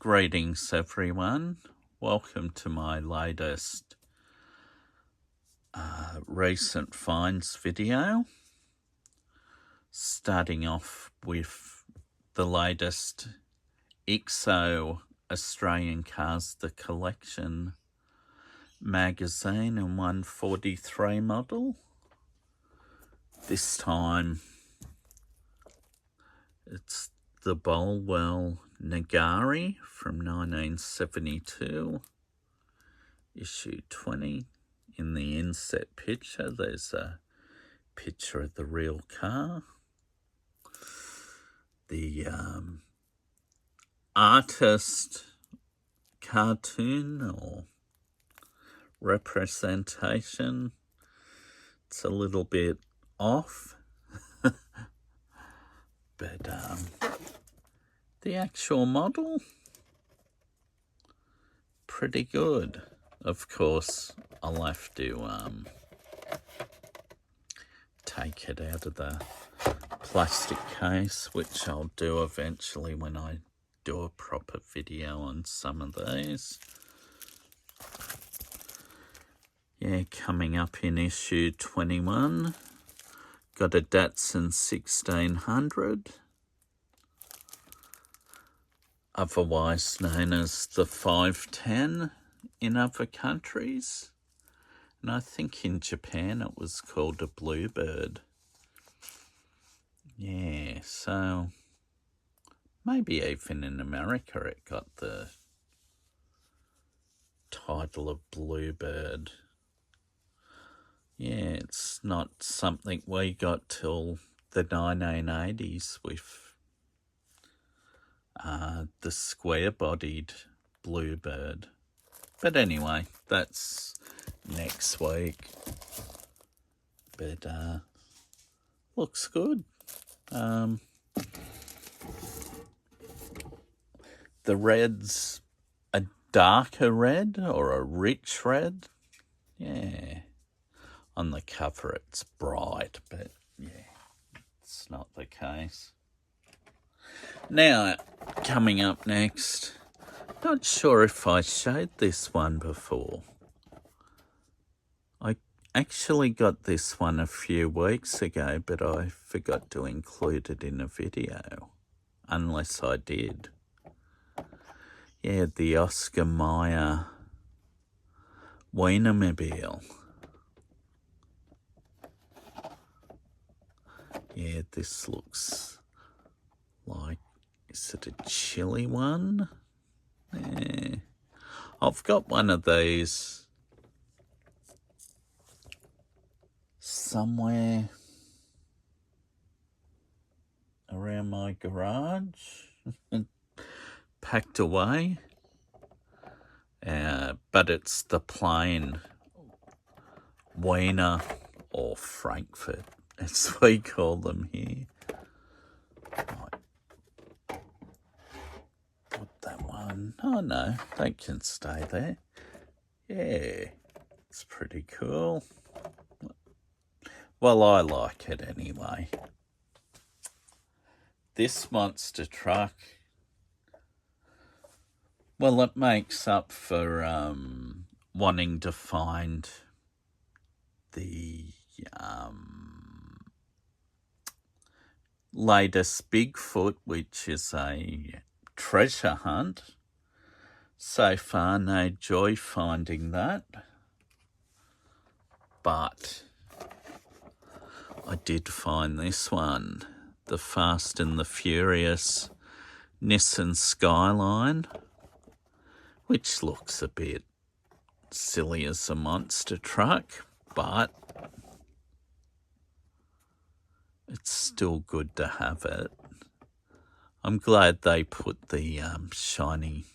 Greetings everyone, welcome to my latest recent finds video. Starting off with the latest XO Australian Cars The Collection magazine and 143 model. This time it's the Bolwell Nagari from 1972, issue 20. In the inset picture, there's a picture of the real car. The artist cartoon or representation, it's a little bit off, but the actual model, pretty good. Of course, I'll have to take it out of the plastic case, which I'll do eventually when I do a proper video on some of these. Yeah, coming up in issue 21, got a Datsun 1600. Otherwise known as the 510 in other countries. And I think in Japan it was called a Bluebird. Yeah, so maybe even in America it got the title of Bluebird. Yeah, it's not something we got till the 1980s with the square-bodied Bluebird. But anyway, that's next week. But looks good. The red's a darker red or a rich red. Yeah. On the cover it's bright, but yeah, it's not the case. Now, coming up next, not sure if I showed this one before. I actually got this one a few weeks ago, but I forgot to include it in a video, unless I did. Yeah, the Oscar Meyer Weinermobile. Yeah, this looks like, is it a chili one? Yeah. I've got one of these somewhere around my garage, packed away. But it's the plain Wiener or Frankfurt, as we call them here. Put that one. Oh no, they can stay there. Yeah, it's pretty cool. Well, I like it anyway. This monster truck, well, it makes up for wanting to find the latest Bigfoot, which is a treasure hunt. So far, no joy finding that. But I did find this one, the Fast and the Furious Nissan Skyline, which looks a bit silly as a monster truck, but it's still good to have it. I'm glad they put the shiny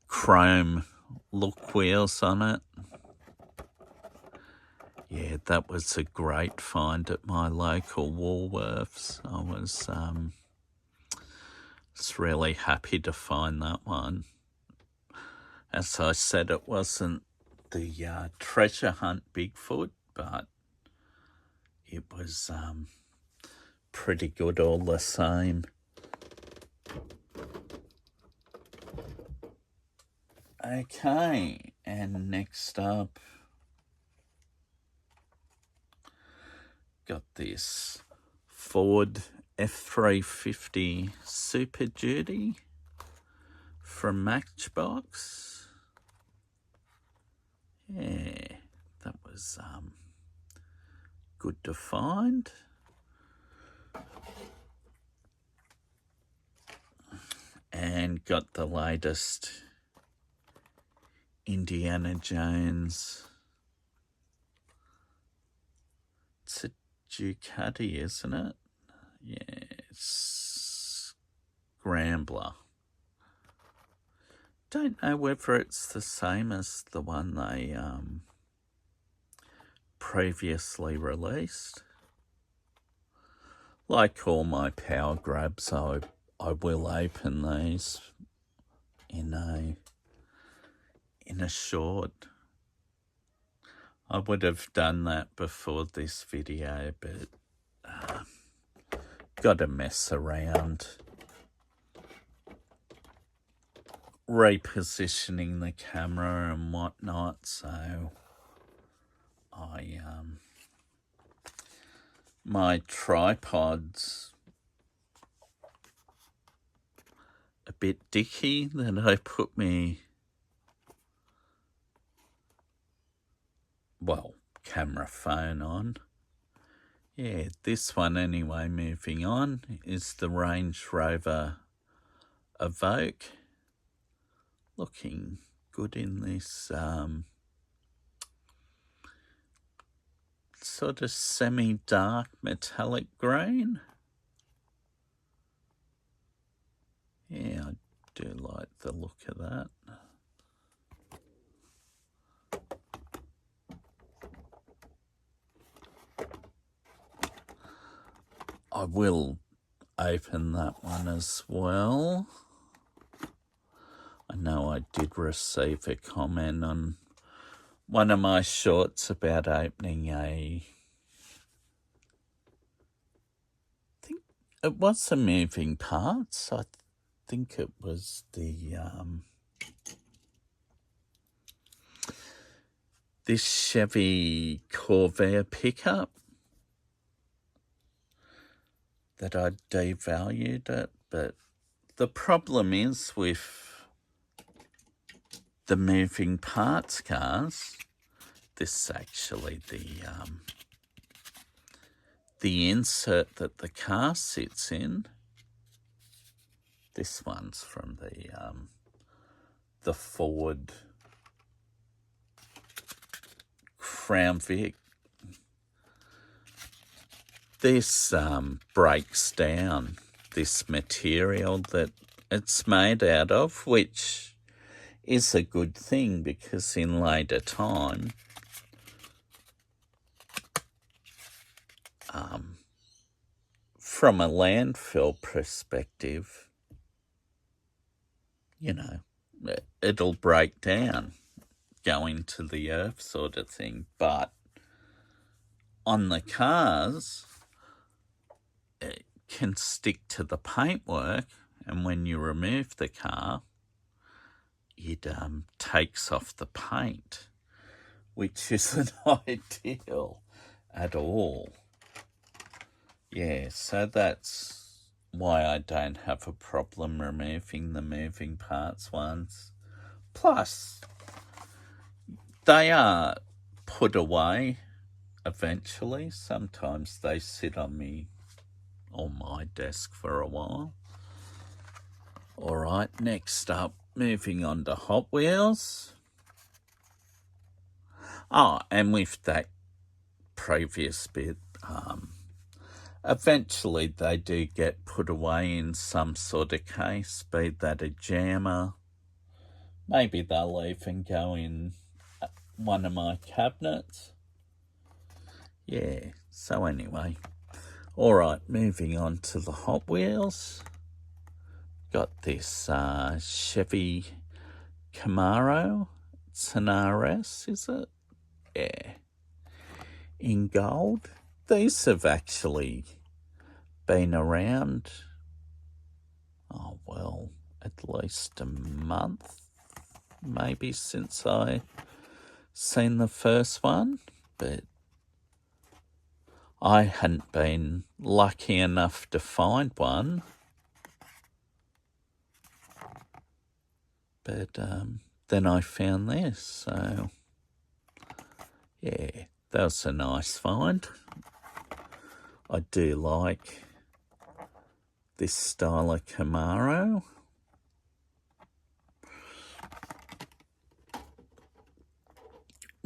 chrome look wheels on it. Yeah, that was a great find at my local Woolworths. I was really happy to find that one. As I said, it wasn't the treasure hunt Bigfoot, but it was pretty good all the same. Okay, and next up, got this Ford F350 Superduty from Matchbox. Yeah, that was good to find. And got the latest Indiana Jones. It's a Ducati, isn't it? Yeah, it's Scrambler. Don't know whether it's the same as the one they previously released. Like all my power grabs, I will open these in a short. I would have done that before this video, but got to mess around repositioning the camera and whatnot, so my tripod's a bit dicky that I put me, well, camera phone on. Yeah, this one anyway, moving on, is the Range Rover Evoque. Looking good in this sort of semi-dark metallic green. Yeah, I do like the look of that. I will open that one as well. I know I did receive a comment on one of my shorts about opening I think it was the moving parts. I think it was the this Chevy Corvair pickup that I devalued it, but the problem is with the moving parts cars, this is actually the insert that the car sits in. This one's from the Ford Crown Vic. This breaks down this material that it's made out of, which is a good thing because in later time, from a landfill perspective, you know, it'll break down, go into the earth sort of thing. But on the cars, it can stick to the paintwork, and when you remove the car, it takes off the paint, which isn't ideal at all. Yeah, so that's why I don't have a problem removing the moving parts ones. Plus, they are put away eventually. Sometimes they sit on my desk for a while. All right, next up, moving on to Hot Wheels. Oh, and with that previous bit, eventually they do get put away in some sort of case, be that a jammer. Maybe they'll even go in one of my cabinets. Yeah, so anyway. All right, moving on to the Hot Wheels. Got this Chevy Camaro. It's an RS, is it? Yeah. In gold. These have actually been around, oh well, at least a month maybe since I seen the first one, but I hadn't been lucky enough to find one. But then I found this, so yeah, that was a nice find. I do like this style of Camaro.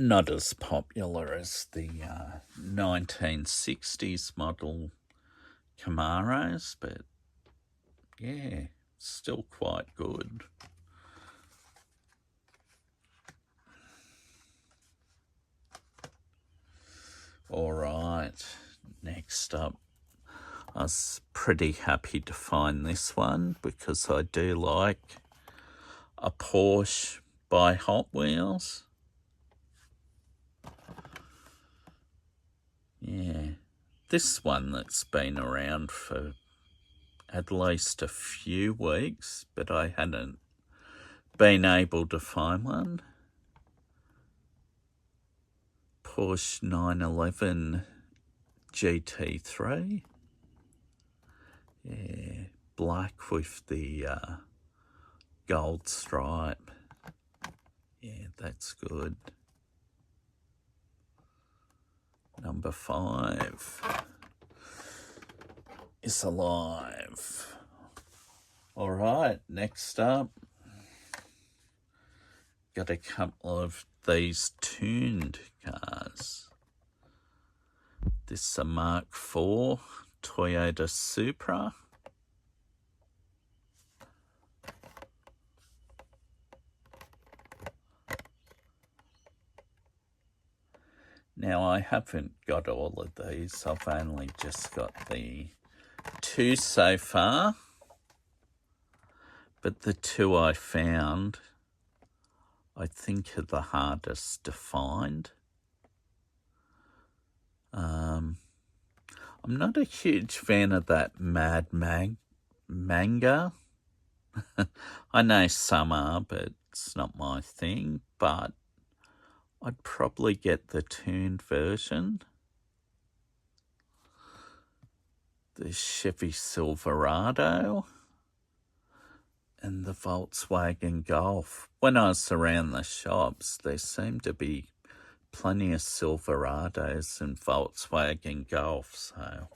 Not as popular as the 1960s model Camaros, but yeah, still quite good. Alright, next up, I was pretty happy to find this one because I do like a Porsche by Hot Wheels. Yeah, this one that's been around for at least a few weeks, but I hadn't been able to find one. Porsche 911 GT3. Yeah, black with the gold stripe. Yeah, that's good. Number 5 is alive. Alright, next up, got a couple of these tuned cars. This is a Mark IV Toyota Supra. Now, I haven't got all of these. I've only just got the 2 so far. But the 2 I found, I think, are the hardest to find. I'm not a huge fan of that Mad Manga. I know some are, but it's not my thing. But I'd probably get the tuned version. The Chevy Silverado and the Volkswagen Golf. When I was around the shops, there seemed to be plenty of Silverados and Volkswagen Golfs, so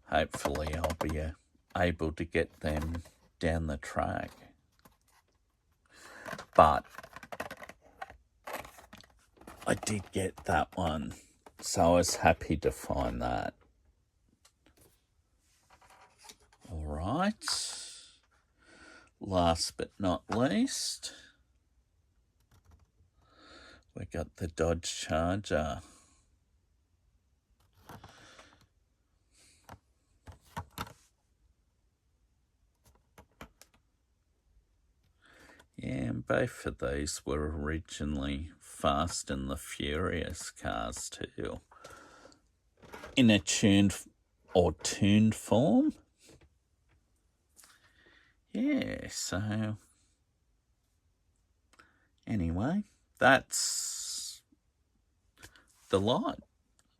hopefully I'll be able to get them down the track. But I did get that one, so I was happy to find that. Alright, last but not least, we got the Dodge Charger. Yeah, and both of these were originally Fast and the Furious cars too, in a tuned form. Yeah, so anyway, that's the lot.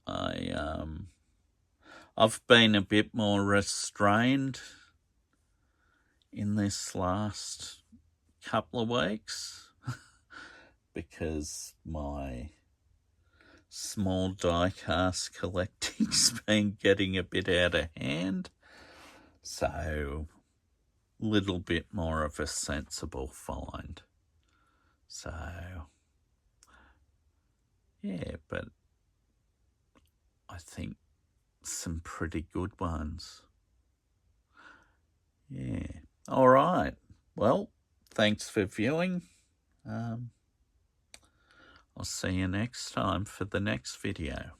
I've been a bit more restrained in this last couple of weeks because my small diecast collecting's been getting a bit out of hand, so little bit more of a sensible find. So yeah, but I think some pretty good ones. Yeah. All right. Well, thanks for viewing. I'll see you next time for the next video.